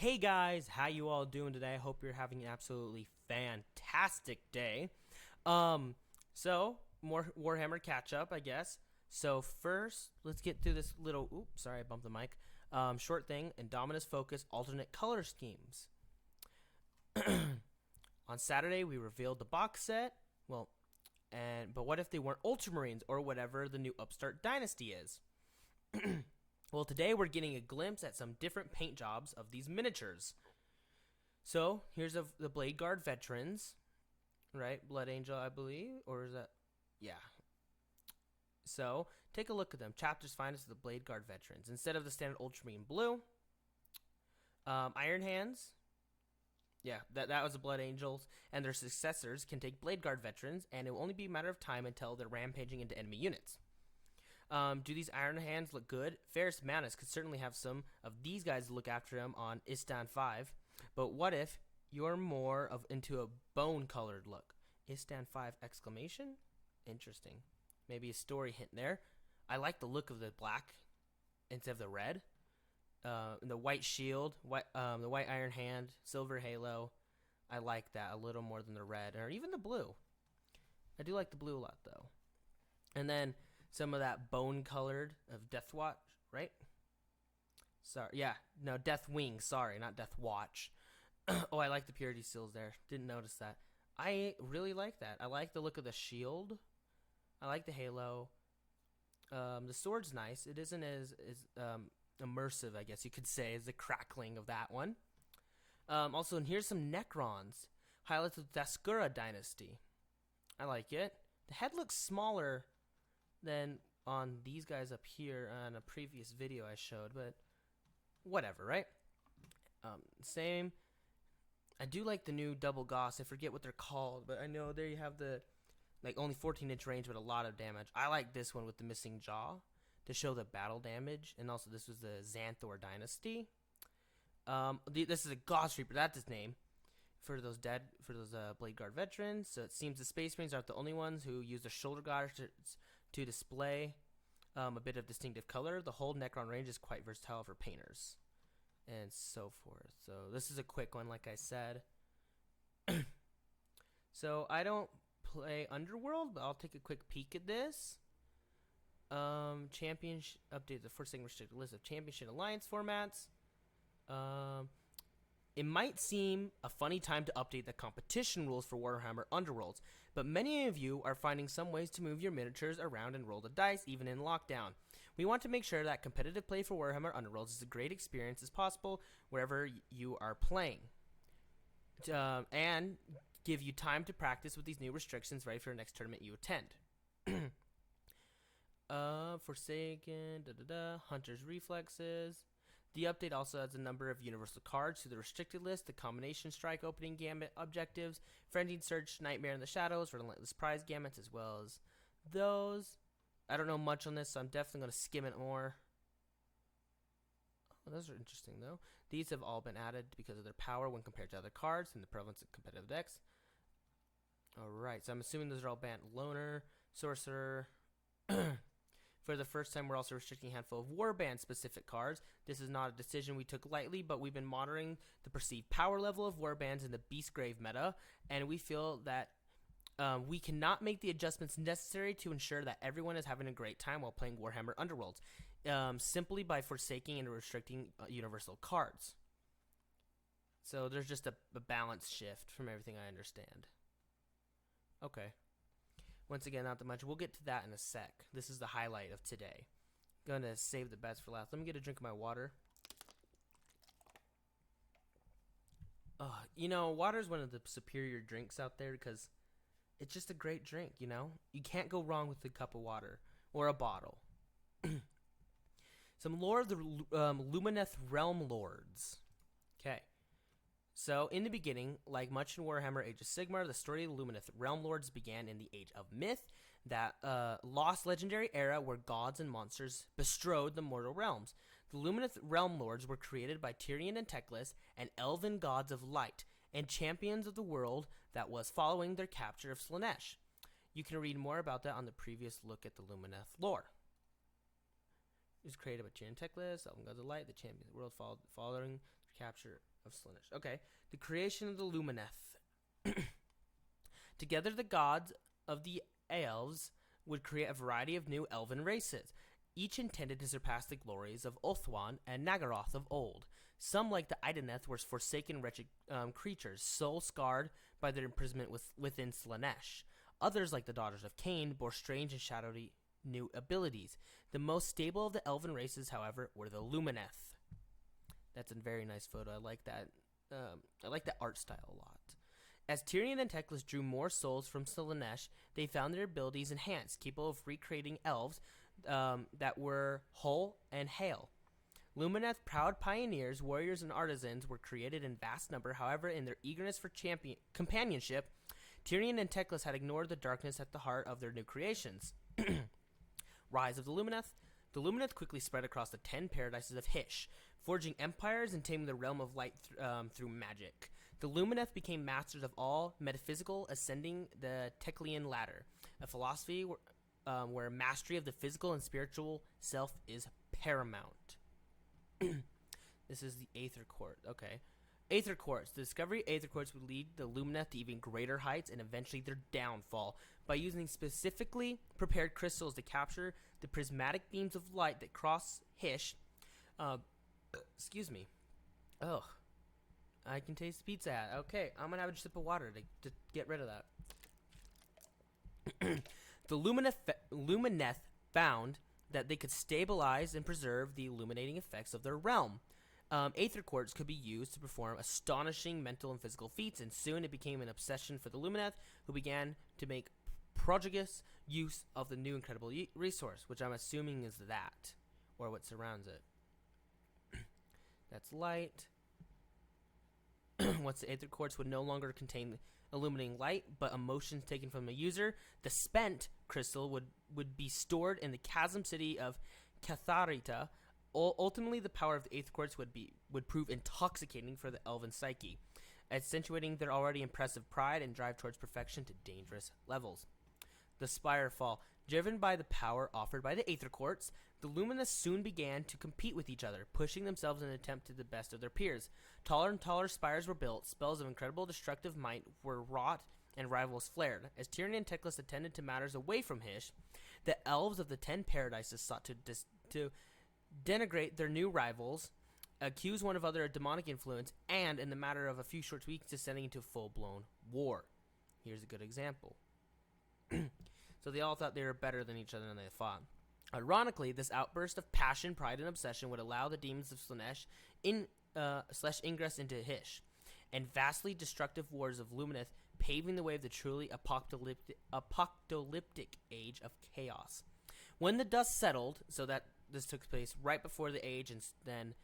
Hey guys, how you all doing today? I hope you're having an absolutely fantastic day. Um, more Warhammer catch up, I guess. So first, let's get through this little. Oops, sorry, I bumped the mic. Short thing: Indominus Focus alternate color schemes. On Saturday, we revealed the box set. But what if they weren't Ultramarines or whatever the new upstart dynasty is? Well, today we're getting a glimpse at some different paint jobs of these miniatures. So here's the Blade Guard veterans, right? Blood Angel, I believe, or is that? Yeah. So take a look at them. Chapter's finest of the Blade Guard veterans. Instead of the standard ultramarine blue, Iron Hands. Yeah, that was the Blood Angels, and their successors can take Blade Guard veterans, and it will only be a matter of time until they're rampaging into enemy units. Do these Iron Hands look good? Ferris Manus could certainly have some of these guys to look after him on Istan 5. But what if you're more of into a bone-colored look? Istan 5 exclamation? Interesting. Maybe a story hint there. I like the look of the black instead of the red. The white shield, the white Iron Hand, silver halo. I like that a little more than the red, or even the blue. I do like the blue a lot, though. And then some of that bone colored of Death Watch, right? Sorry, yeah, no, Death Wing. Sorry, not Death Watch. Oh, I like the purity seals there. Didn't notice that. I really like that. I like the look of the shield. I like the halo. The sword's nice. It isn't as immersive, I guess you could say, as the crackling of that one. Also, and here's some Necrons. Highlights of the Thascura dynasty. I like it. The head looks smaller than on these guys up here on a previous video I showed, but whatever, right? Same. I do like the new double Goss. I forget what they're called, but I know there you have the only 14-inch range but a lot of damage. I like this one with the missing jaw to show the battle damage, and also this was the Xanthor dynasty. This is a Goss Reaper. That's his name. For those Blade Guard veterans. So it seems the Space Marines aren't the only ones who use their shoulder guards to display a bit of distinctive color. The whole Necron range is quite versatile for painters and so forth. So this is a quick one, like I said. So I don't play Underworld, but I'll take a quick peek at this. Championship update the first thing restricted list of Championship Alliance formats. It might seem a funny time to update the competition rules for Warhammer Underworlds, but many of you are finding some ways to move your miniatures around and roll the dice, even in lockdown. We want to make sure that competitive play for Warhammer Underworlds is a great experience as possible wherever you are playing, and give you time to practice with these new restrictions ready for the next tournament you attend. Forsaken, Hunter's Reflexes. The update also adds a number of universal cards to the restricted list, the combination strike opening gambit objectives, frenzied search, nightmare in the shadows, relentless prize gamuts, as well as those. I don't know much on this, so I'm definitely going to skim it more. Oh, those are interesting, though. These have all been added because of their power when compared to other cards and the prevalence of competitive decks. Alright, so I'm assuming those are all banned. Loner, Sorcerer. For the first time, we're also restricting a handful of warband-specific cards. This is not a decision we took lightly, but we've been monitoring the perceived power level of warbands in the Beastgrave meta, and we feel that we cannot make the adjustments necessary to ensure that everyone is having a great time while playing Warhammer Underworlds, simply by forsaking and restricting universal cards. So there's just a balance shift from everything I understand. Okay. Once again, not that much. We'll get to that in a sec. This is the highlight of today. Gonna save the best for last. Let me get a drink of my water. Water is one of the superior drinks out there because it's just a great drink, You can't go wrong with a cup of water or a bottle. Some lore of the Lumineth Realm Lords. Okay. So, in the beginning, like much in Warhammer Age of Sigmar, the story of the Lumineth Realm Lords began in the Age of Myth, that lost legendary era where gods and monsters bestrode the mortal realms. The Lumineth Realm Lords were created by Tyrion and Teclis, and elven gods of light, and champions of the world that was following their capture of Slaanesh. You can read more about that on the previous look at the Lumineth lore. It was created by Tyrion and Teclis, elven gods of light, the champions of the world following Capture of Slaanesh. Okay. The creation of the Lumineth. Together, the gods of the elves would create a variety of new elven races, each intended to surpass the glories of Ulthuan and Nagaroth of old. Some, like the Ideneth, were forsaken, wretched creatures, soul-scarred by their imprisonment within Slaanesh. Others, like the daughters of Cain, bore strange and shadowy new abilities. The most stable of the elven races, however, were the Lumineth. That's a very nice photo. I like that. I like that art style a lot. As Tyrion and Teclis drew more souls from Slaanesh, they found their abilities enhanced, capable of recreating elves that were whole and hale. Lumineth proud pioneers, warriors, and artisans were created in vast number. However, in their eagerness for companionship, Tyrion and Teclis had ignored the darkness at the heart of their new creations. Rise of the Lumineth. The Lumineth quickly spread across the 10 paradises of Hysh, forging empires and taming the realm of light through magic. The Lumineth became masters of all metaphysical, ascending the Teclian ladder, a philosophy where mastery of the physical and spiritual self is paramount. This is the Aether Court. Okay. Aether Quartz. The discovery of Aether Quartz would lead the Lumineth to even greater heights and eventually their downfall by using specifically prepared crystals to capture the prismatic beams of light that cross Hysh. Excuse me. Ugh. I can taste the pizza hat. Okay, I'm gonna have a sip of water to get rid of that. The Lumineth found that they could stabilize and preserve the illuminating effects of their realm. Aether Quartz could be used to perform astonishing mental and physical feats, and soon it became an obsession for the Lumineth, who began to make prodigious use of the new incredible resource, which I'm assuming is that, or what surrounds it. That's light. Once the Aether Quartz would no longer contain illuminating light, but emotions taken from the user, the spent crystal would be stored in the chasm city of Catharita. Ultimately, the power of the Aether Quartz would prove intoxicating for the elven psyche, accentuating their already impressive pride and drive towards perfection to dangerous levels. The Spirefall. Driven by the power offered by the Aether Quartz, the Luminous soon began to compete with each other, pushing themselves in an attempt to the best of their peers. Taller and taller spires were built, spells of incredible destructive might were wrought, and rivals flared. As Tyrion and Teclis attended to matters away from Hysh, the elves of the 10 paradises sought to denigrate their new rivals, accuse one of other of demonic influence, and, in the matter of a few short weeks, descending into full-blown war. Here's a good example. So they all thought they were better than each other and they fought. Ironically, this outburst of passion, pride, and obsession would allow the demons of Slaanesh ingress into Hysh, and vastly destructive wars of Lumineth, paving the way of the truly apocalyptic age of chaos. When the dust settled, so that this took place right before the age, and then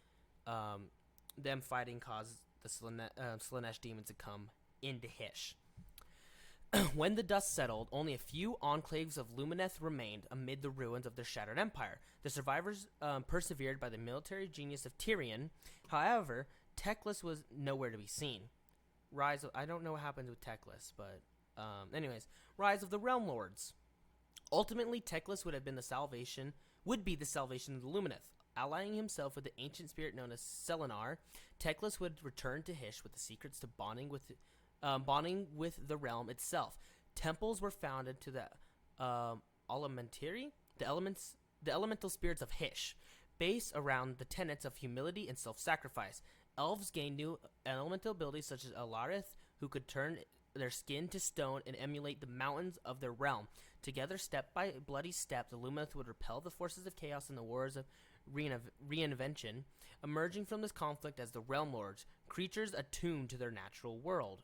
them fighting caused the Slaanesh demons to come into Hysh. When the dust settled, only a few enclaves of Lumineth remained amid the ruins of their shattered empire. The survivors persevered by the military genius of Tyrion. However, Teclis was nowhere to be seen. I don't know what happened with Teclis, but anyways, Rise of the Realm Lords. Ultimately, Teclis would be the salvation of the Lumineth. Allying himself with the ancient spirit known as Selenar, Teclis would return to Hysh with the secrets to bonding with the realm itself. Temples were founded to the Elementary, the elemental spirits of Hysh, based around the tenets of humility and self-sacrifice. Elves gained new elemental abilities such as Alarith, who could turn their skin to stone and emulate the mountains of their realm. Together, step by bloody step, the Lumineth would repel the forces of chaos in the wars of reinvention, emerging from this conflict as the Realm Lords, creatures attuned to their natural world.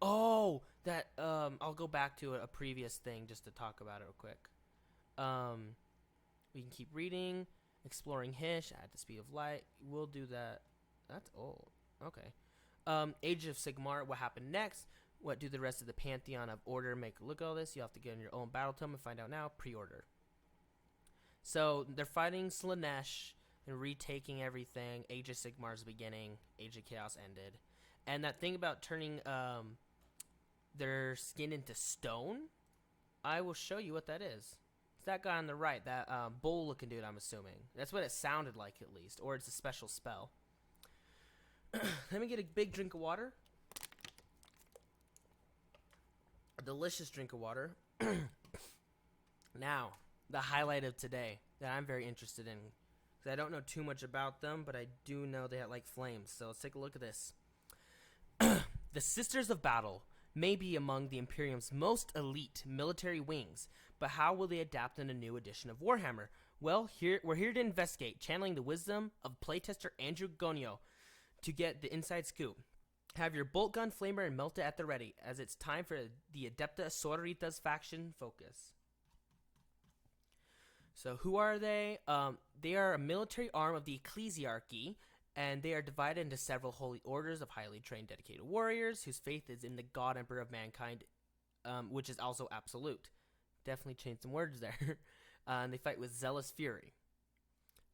Oh, that I'll go back to a previous thing just to talk about it real quick. We can keep reading, exploring Hysh at the speed of light. We'll do that. That's old. Okay. Age of Sigmar. What happened next? What do the rest of the Pantheon of Order make a look at all this? You have to get in your own battle tome and find out now. Pre-order. So they're fighting Slaanesh and retaking everything. Age of Sigmar's beginning. Age of Chaos ended. And that thing about turning their skin into stone, I will show you what that is. It's that guy on the right, that bull-looking dude, I'm assuming. That's what it sounded like, at least. Or it's a special spell. let me get a big drink of water. A delicious drink of water. Now, the highlight of today that I'm very interested in. Because I don't know too much about them, but I do know they have like flames. So let's take a look at this. The Sisters of Battle may be among the Imperium's most elite military wings, but how will they adapt in a new edition of Warhammer? Well, we're here to investigate, channeling the wisdom of playtester Andrew Gonio to get the inside scoop. Have your bolt gun, flamer, and melta at the ready, as it's time for the Adept Cerreta's faction focus. So who are they? They are a military arm of the Ecclesiarchy, and they are divided into several holy orders of highly trained, dedicated warriors whose faith is in the God Emperor of mankind, which is also absolute. Definitely changed some words there. And they fight with zealous fury.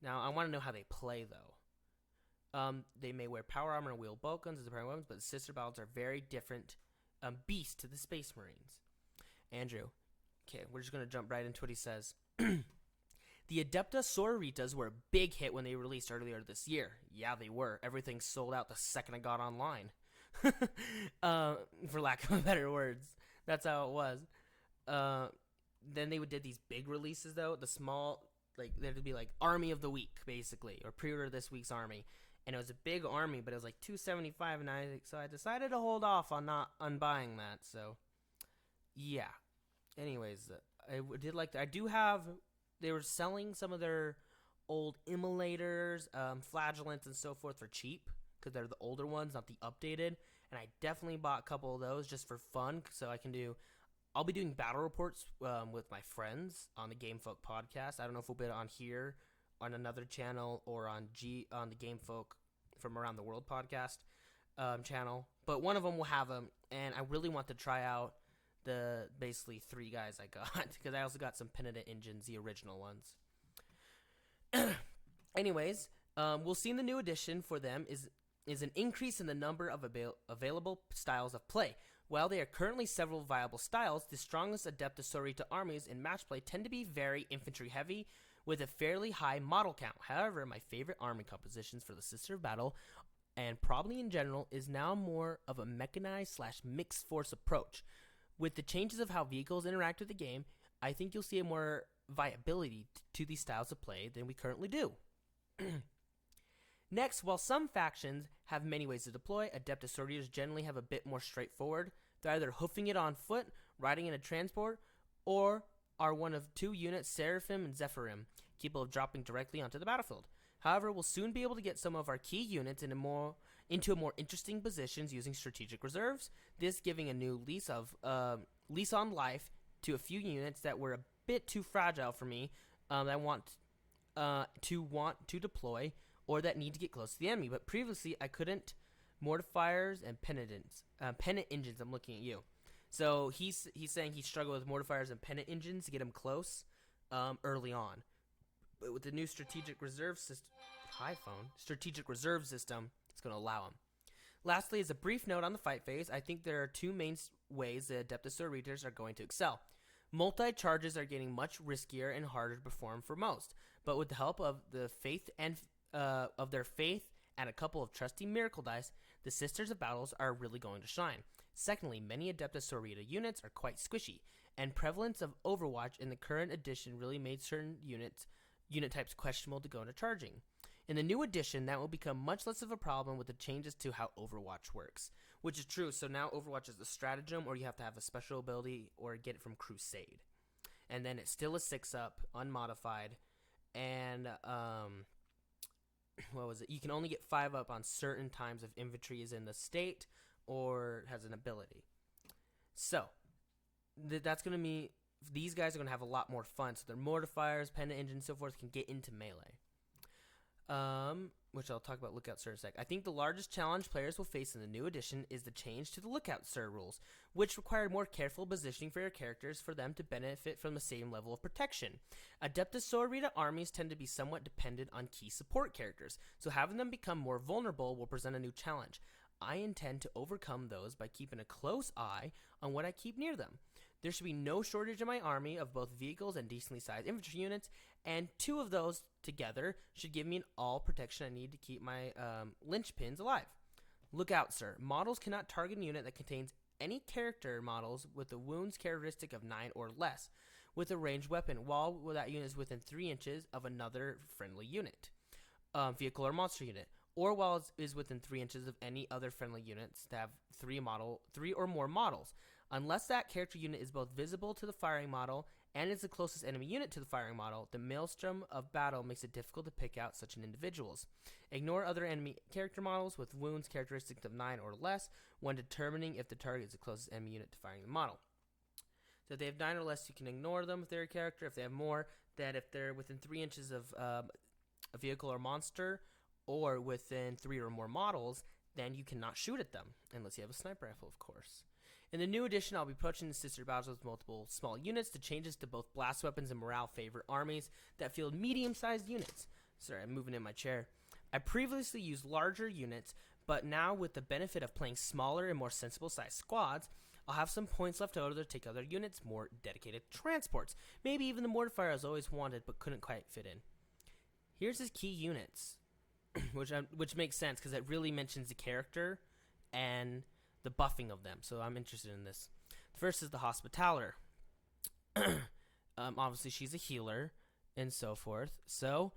Now, I want to know how they play, though. They may wear power armor and wield bolt guns as the primary weapons, but the sister battles are very different beasts to the Space Marines. Andrew. Okay, we're just going to jump right into what he says. The Adept Cerretas were a big hit when they released earlier this year. Yeah, they were. Everything sold out the second I got online. For lack of better words. That's how it was. Then they did these big releases, though. The small, like, there'd be like Army of the Week, basically. Or pre-order this week's Army. And it was a big army, but it was like $275, and so I decided to hold off on not unbuying that. So, yeah. Anyways, I do have. They were selling some of their old immolators, flagellants, and so forth for cheap because they're the older ones, not the updated. And I definitely bought a couple of those just for fun, so I can do. I'll be doing battle reports with my friends on the Game Folk podcast. I don't know if we'll be on here, on another channel, or on the Game Folk from Around the World podcast channel. But one of them will have them, and I really want to try out the basically 3 guys I got because I also got some Penitent engines, the original ones. Anyways, we'll see in the new edition for them is an increase in the number of available styles of play. While there are currently several viable styles, the strongest Adept Cerreta armies in match play tend to be very infantry heavy with a fairly high model count. However, my favorite army compositions for the Sister of Battle, and probably in general, is now more of a mechanized/mixed force approach. With the changes of how vehicles interact with the game, I think you'll see a more viability to these styles of play than we currently do. Next, while some factions have many ways to deploy, Adept Cerretas generally have a bit more straightforward. They're either hoofing it on foot, riding in a transport, or are one of 2 units, Seraphim and Zephyrim, capable of dropping directly onto the battlefield. However, we'll soon be able to get some of our key units into more interesting positions using strategic reserves, this giving a new lease on life to a few units that were a bit too fragile for me that I want to deploy or that need to get close to the enemy. But previously, I couldn't. Mortifiers and penitent engines. I'm looking at you. So he's saying he struggled with mortifiers and penitent engines to get him close early on. But with the new strategic reserve system, it's going to allow him. Lastly, as a brief note on the fight phase, I think there are 2 main ways the Adept Cerretas are going to excel. Multi-charges are getting much riskier and harder to perform for most, but with the help of their faith and a couple of trusty miracle dice, the Sisters of Battles are really going to shine. Secondly, many Adept Cerreta units are quite squishy, and prevalence of Overwatch in the current edition really made certain unit types questionable to go into charging. In the new edition, that will become much less of a problem with the changes to how Overwatch works, which is true. So now Overwatch is a stratagem, or you have to have a special ability or get it from Crusade. And then it's still a 6-up, unmodified, and what was it? You can only get 5-up on certain times if infantry is in the state or has an ability. So that's going to mean these guys are going to have a lot more fun. So their mortifiers, penitent engines, and so forth can get into melee. Which I'll talk about Lookout Sir in a sec. I think the largest challenge players will face in the new edition is the change to the Lookout Sir rules, which require more careful positioning for your characters for them to benefit from the same level of protection. Adept Cerreta armies tend to be somewhat dependent on key support characters, so having them become more vulnerable will present a new challenge. I intend to overcome those by keeping a close eye on what I keep near them. There should be no shortage in my army of both vehicles and decently sized infantry units, and 2 of those together should give me all protection I need to keep my linchpins alive. Look out, sir. Models cannot target a unit that contains any character models with a wounds characteristic of 9 or less with a ranged weapon while that unit is within 3 inches of another friendly unit, vehicle or monster unit, or while it is within 3 inches of any other friendly units that have 3 or more models, unless that character unit is both visible to the firing model and is the closest enemy unit to the firing model. The maelstrom of battle makes it difficult to pick out such an individuals. Ignore other enemy character models with wounds characteristics of 9 or less when determining if the target is the closest enemy unit to firing the model. So if they have 9 or less, you can ignore them if they're a character. If they have more, then if they're within 3 inches of a vehicle or monster, or within 3 or more models, then you cannot shoot at them, unless you have a sniper rifle, of course. In the new edition, I'll be approaching the sister battles with multiple small units. The changes to both blast weapons and morale favor armies that field medium-sized units. Sorry, I'm moving in my chair. I previously used larger units, but now with the benefit of playing smaller and more sensible-sized squads, I'll have some points left over to take other units, more dedicated transports. Maybe even the mortifier I always wanted but couldn't quite fit in. Here's his key units, which makes sense because it really mentions the character and the buffing of them. So I'm interested in this. The first is the Hospitaller. Obviously, she's a healer and so forth. So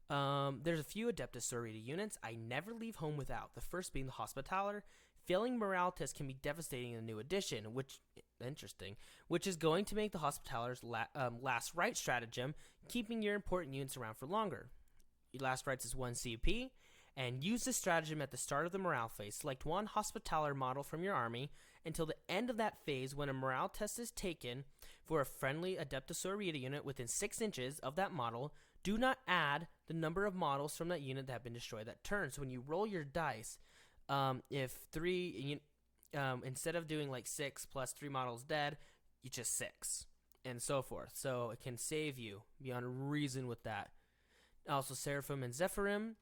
there's a few Adept Cerreta units I never leave home without. The first being the Hospitaller. Failing morale tests can be devastating in the new edition, which is going to make the Hospitaller's last right stratagem, keeping your important units around for longer. Your last rights is 1 CP, and use this stratagem at the start of the morale phase. Select one Hospitaller model from your army until the end of that phase when a morale test is taken for a friendly Adept Cerreta unit within 6 inches of that model. Do not add the number of models from that unit that have been destroyed that turn. So when you roll your dice, if 3, instead of doing like 6 plus 3 models dead, you just 6, and so forth. So it can save you beyond reason with that. Also, Seraphim and Zephyrim.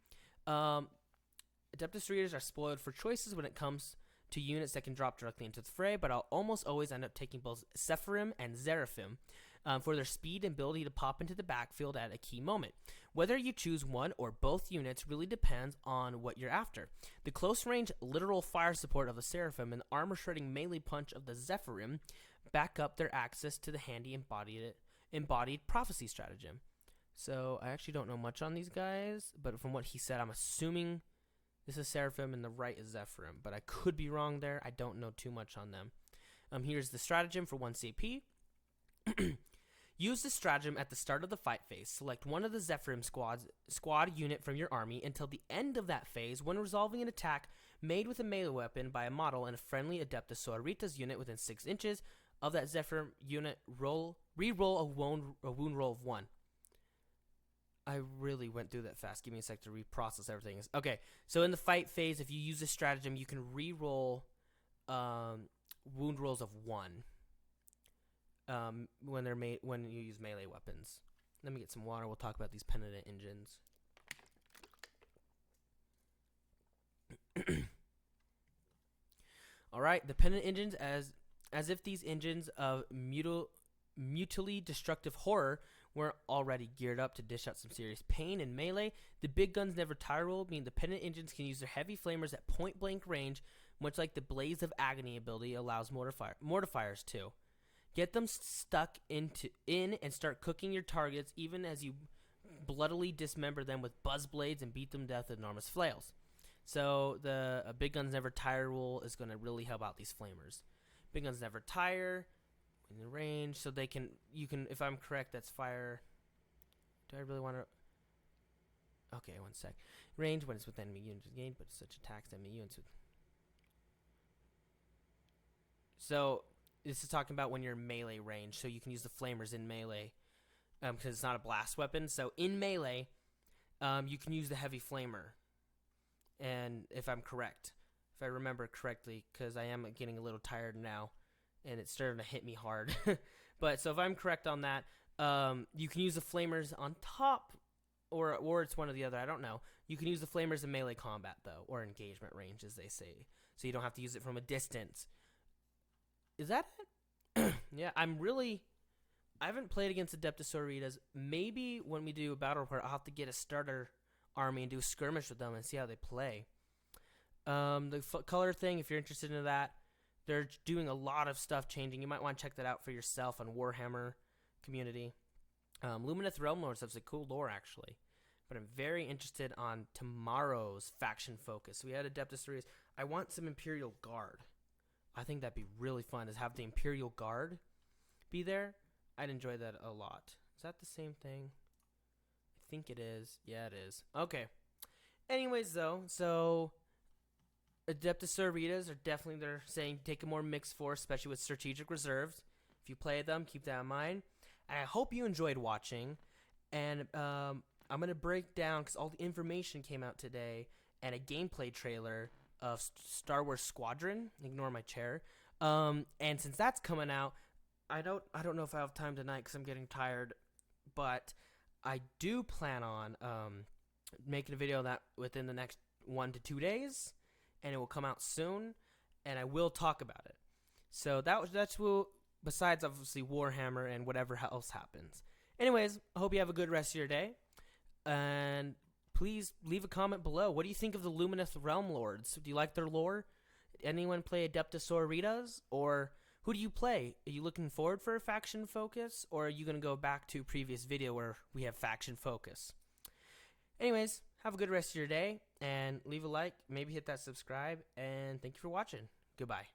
Adept Cerretas are spoiled for choices when it comes to units that can drop directly into the fray, but I'll almost always end up taking both Zephyrim and Seraphim for their speed and ability to pop into the backfield at a key moment. Whether you choose one or both units really depends on what you're after. The close-range literal fire support of the Seraphim and the armor-shredding melee punch of the Zephyrim back up their access to the handy embodied prophecy stratagem. So I actually don't know much on these guys, but from what he said, I'm assuming this is Seraphim and the right is Zephyrim, but I could be wrong there. I don't know too much on them. Here's the stratagem for 1 CP. Use the stratagem at the start of the fight phase. Select one of the Zephyrim squad unit from your army until the end of that phase when resolving an attack made with a melee weapon by a model and a friendly Adept Cerreta's unit within 6 inches of that Zephyrim unit. Re-roll a wound roll of 1. I really went through that fast. Give me a sec to reprocess everything. Okay, so in the fight phase, if you use this stratagem, you can re-roll wound rolls of 1 when you use melee weapons. Let me get some water. We'll talk about these penitent engines. All right, the penitent engines, as if these engines of mutually destructive horror weren't already geared up to dish out some serious pain in melee. The big guns never tire rule, meaning the penitent engines can use their heavy flamers at point blank range, much like the Blaze of Agony ability allows mortifiers to. Get them stuck in and start cooking your targets, even as you bloodily dismember them with buzz blades and beat them to death with enormous flails. So the big guns never tire rule is going to really help out these flamers. Big guns never tire in the range, so you can, if I'm correct, that's fire. Do I really want to? Okay, one sec. Range when it's with enemy units gained, but such attacks enemy units with. So this is talking about when you're in melee range, so you can use the flamers in melee, because it's not a blast weapon. So in melee, you can use the heavy flamer, and if I'm correct, if I remember correctly, because I am getting a little tired now, and it's starting to hit me hard. But so if I'm correct on that, you can use the flamers on top, or it's one or the other. I don't know. You can use the flamers in melee combat though, or engagement range, as they say, so you don't have to use it from a distance. Is that it? Yeah, I haven't played against Adept Cerretas. Maybe when we do a battle report, I'll have to get a starter army and do a skirmish with them and see how they play. The color thing, if you're interested in that, they're doing a lot of stuff changing. You might want to check that out for yourself on Warhammer community. Lumineth Realm lore stuff's a cool lore, actually. But I'm very interested on tomorrow's faction focus. We had Adept Cerreta. I want some Imperial Guard. I think that'd be really fun, is have the Imperial Guard be there. I'd enjoy that a lot. Is that the same thing? I think it is. Yeah, it is. Okay. Anyways, though, so Adept Cerretas are definitely, they're saying take a more mixed force, especially with strategic reserves. If you play them, keep that in mind. And I hope you enjoyed watching. And I'm going to break down, because all the information came out today, and a gameplay trailer of Star Wars Squadron. Ignore my chair. And since that's coming out, I don't know if I have time tonight because I'm getting tired, but I do plan on making a video of that within the next 1 to 2 days, and it will come out soon, and I will talk about it. So that's what, besides obviously Warhammer and whatever else happens. Anyways, I hope you have a good rest of your day, and please leave a comment below. What do you think of the Lumineth Realm Lords? Do you like their lore? Anyone play Adept Cerretas? Or who do you play? Are you looking forward for a faction focus? Or are you going to go back to a previous video where we have faction focus? Anyways, have a good rest of your day. And leave a like. Maybe hit that subscribe. And thank you for watching. Goodbye.